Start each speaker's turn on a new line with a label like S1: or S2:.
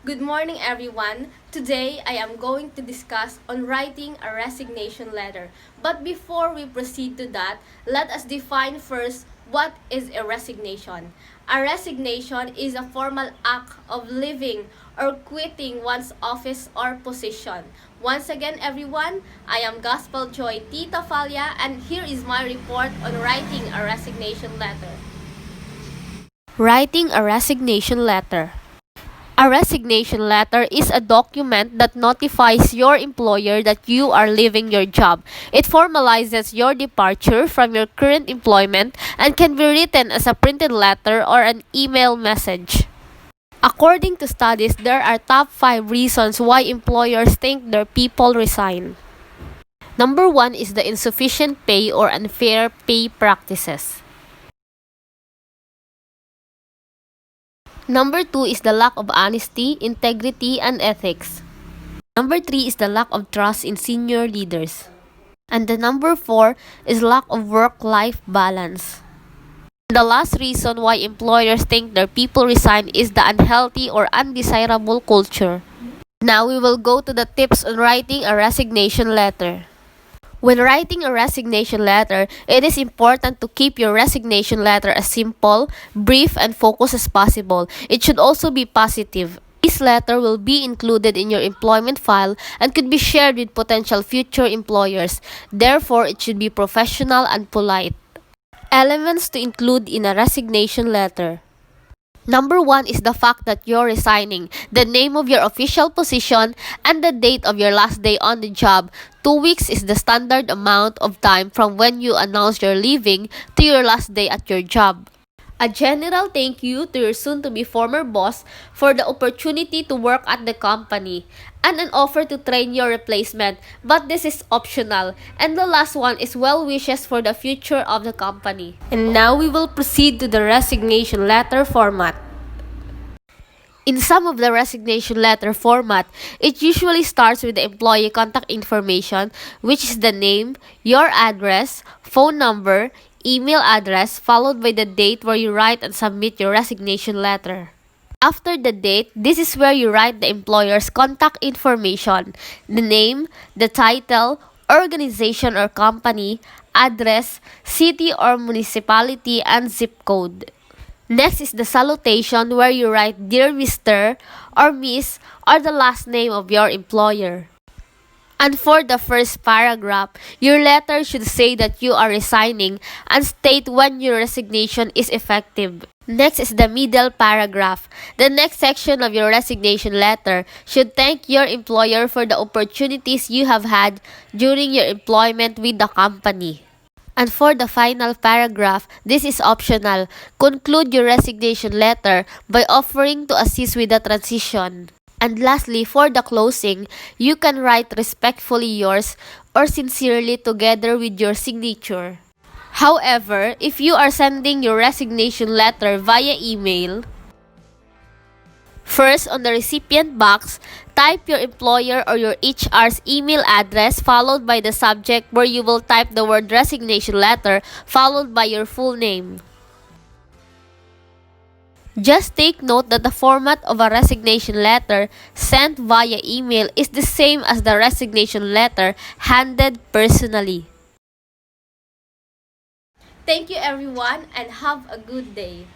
S1: Good morning, everyone. Today, I am going to discuss on writing a resignation letter. But before we proceed to that, let us define first what is a resignation. A resignation is a formal act of leaving or quitting one's office or position. Once again, everyone, I am Gospel Joy Tita Falia, and here is my report on writing a resignation letter. Writing a resignation letter. A resignation letter is a document that notifies your employer that you are leaving your job. It formalizes your departure from your current employment and can be written as a printed letter or an email message. According to studies, there are top 5 reasons why employers think their people resign. Number 1 is the insufficient pay or unfair pay practices. Number 2 is the lack of honesty, integrity, and ethics. Number 3 is the lack of trust in senior leaders. And the number 4 is lack of work-life balance. The last reason why employers think their people resign is the unhealthy or undesirable culture. Now we will go to the tips on writing a resignation letter. When writing a resignation letter, it is important to keep your resignation letter as simple, brief, and focused as possible. It should also be positive. This letter will be included in your employment file and could be shared with potential future employers. Therefore, it should be professional and polite. Elements to include in a resignation letter. Number 1 is the fact that you're resigning, the name of your official position, and the date of your last day on the job. 2 weeks is the standard amount of time from when you announce you're leaving to your last day at your job. A general thank you to your soon-to-be former boss for the opportunity to work at the company, and an offer to train your replacement, but this is optional. And the last one is well wishes for the future of the company. And now we will proceed to the resignation letter format. In some of the resignation letter format, it usually starts with the employee contact information, which is the name, your address, phone number, email address, followed by the date where you write and submit your resignation letter. After the date, this is where you write the employer's contact information, the name, the title, organization or company, address, city or municipality, and zip code. Next is the salutation where you write Dear Mr. or Miss or the last name of your employer. And for the first paragraph, your letter should say that you are resigning and state when your resignation is effective. Next is the middle paragraph. The next section of your resignation letter should thank your employer for the opportunities you have had during your employment with the company. And for the final paragraph, this is optional. Conclude your resignation letter by offering to assist with the transition. And lastly, for the closing, you can write respectfully yours or sincerely together with your signature. However, if you are sending your resignation letter via email, first, on the recipient box, type your employer or your HR's email address followed by the subject where you will type the word resignation letter followed by your full name. Just take note that the format of a resignation letter sent via email is the same as the resignation letter handed personally. Thank you, everyone, and have a good day.